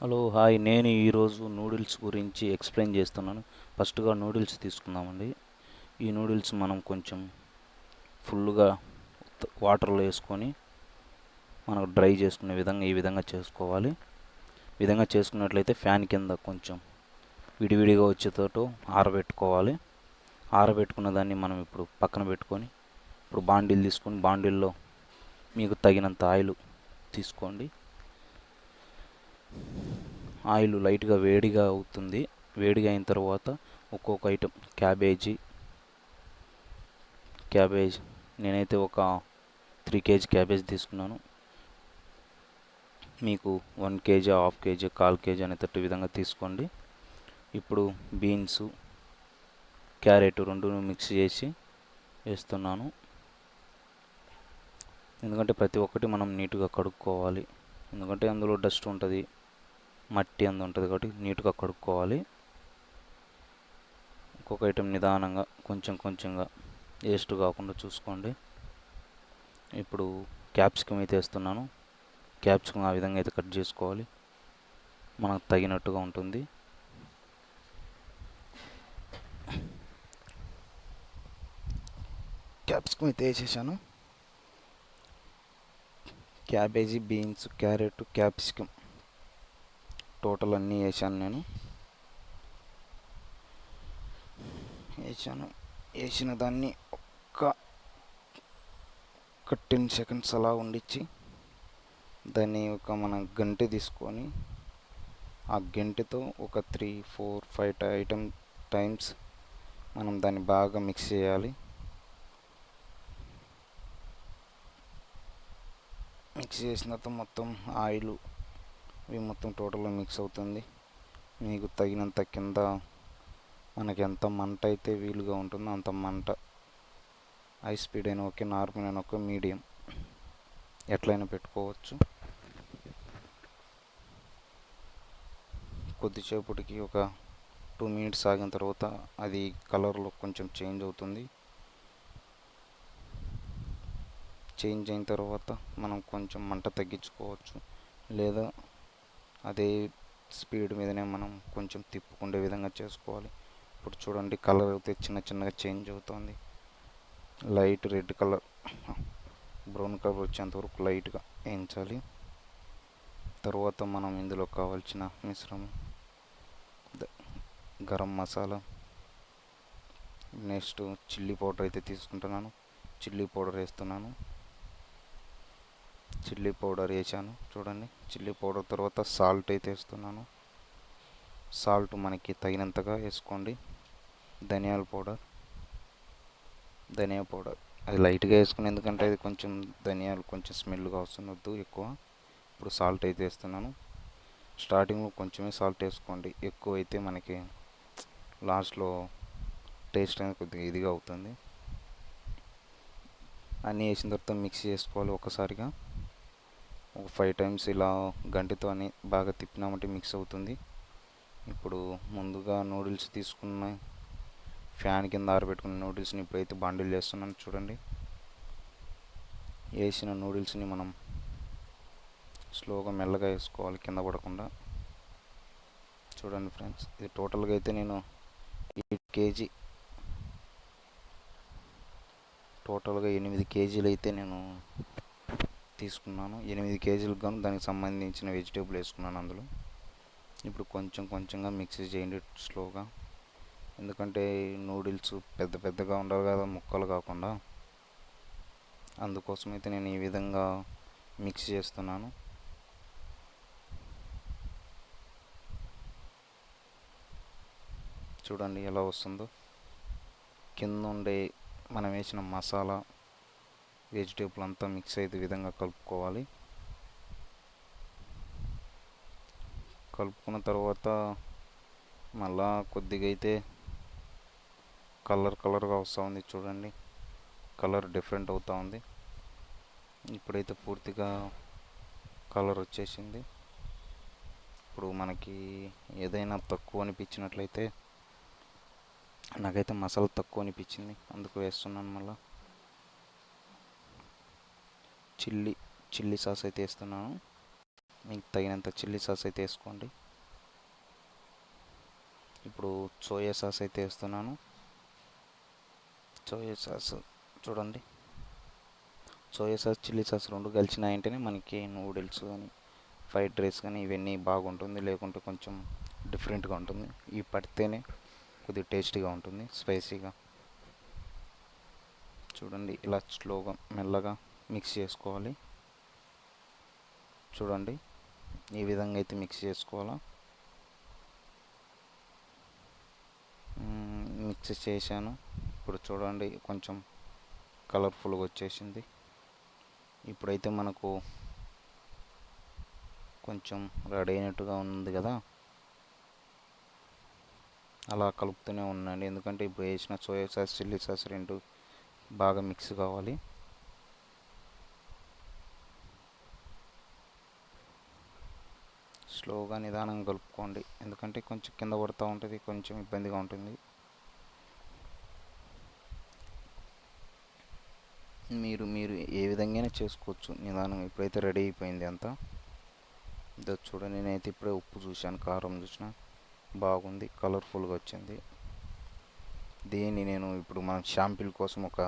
Hello hi, నేను ఈరోజు noodles గురించి ఎక్స్ప్లెయిన్ చేస్తున్నాను. ఫస్ట్గా నూడిల్స్ తీసుకుందామండి. ఈ నూడిల్స్ మనం కొంచెం ఫుల్గా వాటర్లో వేసుకొని మనకు డ్రై చేసుకునే విధంగా ఈ విధంగా చేసుకోవాలి. ఈ విధంగా చేసుకున్నట్లయితే ఫ్యాన్ కింద కొంచెం విడివిడిగా వచ్చేటట్టు ఆరబెట్టుకోవాలి. ఆరబెట్టుకున్న దాన్ని మనం ఇప్పుడు పక్కన పెట్టుకొని ఇప్పుడు బాండిల్ తీసుకొని బాండిల్లో మీకు తగినంత ఆయిల్ తీసుకోండి. ఆయిల్ లైట్గా వేడిగా అవుతుంది. వేడిగా అయిన తర్వాత ఒక్కొక్క ఐటెం క్యాబేజ్ నేనైతే ఒక 3 kg క్యాబేజ్ తీసుకున్నాను. మీకు 1 kg, హాఫ్ కేజీ, 1/4 kg అనేటట్టు విధంగా తీసుకోండి. ఇప్పుడు బీన్స్, క్యారెట్ రెండును మిక్స్ చేసి వేస్తున్నాను. ఎందుకంటే ప్రతి ఒక్కటి మనం నీట్గా కడుక్కోవాలి. ఎందుకంటే అందులో డస్ట్ ఉంటుంది, మట్టి ఉంటుంది కాబట్టి నీట్గా కడుక్కోవాలి. ఒక్కొక్క ఐటెం నిదానంగా కొంచెం కొంచెంగా వేస్ట్ కాకుండా చూసుకోండి. ఇప్పుడు క్యాప్సికమ్ అయితే వేస్తున్నాను. క్యాప్సికమ్ ఆ విధంగా అయితే కట్ చేసుకోవాలి, మనకు తగినట్టుగా ఉంటుంది. క్యాప్సికమ్ అయితే వేసేసాను. Cabbage, beans, carrot, capsicum total అన్నీ వేసాను. నేను వేసిన దాన్ని ఒక 10 seconds అలా ఉండిచ్చి దాన్ని మన గంటె తీసుకొని ఆ గంటెతో ఒక 3, 4, 5 టైమ్స్ మనం దాన్ని బాగా మిక్స్ చేయాలి. మిక్స్ చేసిన తర్వాత మొత్తం ఆయిల్ ఇవి మొత్తం టోటల్గా మిక్స్ అవుతుంది. మీకు తగినంత కింద మనకి ఎంత మంట అయితే వీలుగా ఉంటుందో అంత మంట, హై స్పీడ్ అయినా ఓకే, నార్మల్ అయినా ఓకే, మీడియం ఎట్లయినా పెట్టుకోవచ్చు. కొద్దిసేపటికి ఒక 2 minutes ఆగిన తర్వాత అది కలర్లో కొంచెం చేంజ్ అవుతుంది. చేంజ్ అయిన తర్వాత మనం కొంచెం మంట తగ్గించుకోవచ్చు, లేదా అదే స్పీడ్ మీదనే మనం కొంచెం తిప్పుకుండే విధంగా చేసుకోవాలి. ఇప్పుడు చూడండి, కలర్ అయితే చిన్నగా చేంజ్ అవుతుంది. Light red colour, brown colour వచ్చేంతవరకు లైట్గా వేయించాలి. తర్వాత మనం ఇందులో కావాల్సిన మిశ్రమం garam masala, next chilli powder అయితే తీసుకుంటున్నాను. చిల్లీ పౌడర్ వేస్తున్నాను. చిల్లీ పౌడర్ వేసాను చూడండి. చిల్లీ పౌడర్ తర్వాత సాల్ట్ అయితే వేస్తున్నాను. సాల్ట్ మనకి తగినంతగా వేసుకోండి. ధనియా పౌడర్ అది లైట్గా వేసుకుని, ఎందుకంటే అది కొంచెం ధనియాలు కొంచెం స్మెల్గా వస్తున్నద్దు ఎక్కువ. ఇప్పుడు సాల్ట్ అయితే వేస్తున్నాను. స్టార్టింగ్లో కొంచెమే సాల్ట్ వేసుకోండి, ఎక్కువ అయితే మనకి లాస్ట్లో టేస్ట్ అనేది కొద్దిగా ఇదిగా అవుతుంది. అన్నీ వేసిన తర్వాత మిక్స్ చేసుకోవాలి ఒకసారిగా. ఒక 5 times ఇలా గంటెతో అని బాగా తిప్పినామంటే మిక్స్ అవుతుంది. ఇప్పుడు ముందుగా నూడిల్స్ తీసుకున్న ఫ్యాన్ కింద ఆరబెట్టుకున్న నూడిల్స్ని ఇప్పుడైతే బాండిల్ చేస్తున్నాను చూడండి. వేసిన నూడిల్స్ని మనం స్లోగా మెల్లగా వేసుకోవాలి, కింద పడకుండా. చూడండి ఫ్రెండ్స్, ఇది టోటల్గా అయితే నేను 8 kg, టోటల్గా 8 kgలు అయితే నేను తీసుకున్నాను. 8 kgలకు గాను దానికి సంబంధించిన వెజిటేబుల్ వేసుకున్నాను అందులో. ఇప్పుడు కొంచెం కొంచెంగా మిక్స్ చేయండి స్లోగా, ఎందుకంటే నూడిల్స్ పెద్దగా ఉండాలి కదా, ముక్కలు కాకుండా. అందుకోసమైతే నేను ఈ విధంగా మిక్స్ చేస్తున్నాను. చూడండి ఎలా వస్తుందో. కింద ఉండే మనం వేసిన మసాలా, వెజిటేబుల్ అంతా మిక్స్ అయ్యే విధంగా కలుపుకోవాలి. కలుపుకున్న తర్వాత మళ్ళా కొద్దిగా అయితే కలర్గా వస్తూ ఉంది చూడండి. కలర్ డిఫరెంట్ అవుతూ ఉంది. ఇప్పుడైతే పూర్తిగా కలర్ వచ్చేసింది. ఇప్పుడు మనకి ఏదైనా తక్కువ అనిపించినట్లయితే, నాకైతే మసాలా తక్కువ అనిపించింది, అందుకు వేస్తున్నాను. మళ్ళీ చిల్లీ సాస్ అయితే వేస్తున్నాను. మీకు తగినంత చిల్లీ సాస్ అయితే వేసుకోండి. ఇప్పుడు సోయా సాస్ అయితే వేస్తున్నాను. సోయా సాస్ చూడండి, సోయా సాస్ చిల్లీ సాస్ రెండు కలిసినాయంటేనే మనకి నూడిల్స్ కానీ ఫ్రైడ్ రైస్ కానీ ఇవన్నీ బాగుంటుంది, లేకుంటే కొంచెం డిఫరెంట్గా ఉంటుంది. ఇవి పడితేనే కొద్దిగా టేస్టీగా ఉంటుంది, స్పైసీగా. చూడండి, ఇలా స్లోగా మెల్లగా మిక్స్ చేసుకోవాలి. చూడండి, ఈ విధంగా అయితే మిక్స్ చేసుకోవాలా. మిక్స్ చేశాను. ఇప్పుడు చూడండి, కొంచెం కలర్ఫుల్గా వచ్చేసింది. ఇప్పుడైతే మనకు కొంచెం రెడీ అయినట్టుగా ఉంది కదా. అలా కలుపుతూనే ఉండండి, ఎందుకంటే ఇప్పుడు వేసిన సోయా సాస్ చిల్లీ సాస్ రెండు బాగా మిక్స్ కావాలి. స్లోగా నిదానంగా కలుపుకోండి, ఎందుకంటే కొంచెం కింద పడుతూ ఉంటుంది, కొంచెం ఇబ్బందిగా ఉంటుంది. మీరు మీరు ఏ విధంగా చేసుకోవచ్చు నిదానంగా. ఇప్పుడైతే రెడీ అయిపోయింది అంతా. ఇదో చూడండి, నేనైతే ఇప్పుడే ఉప్పు చూశాను, కారం చూసిన, బాగుంది, కలర్ఫుల్గా వచ్చింది. దీన్ని నేను ఇప్పుడు మన షాంపిల్ కోసం ఒక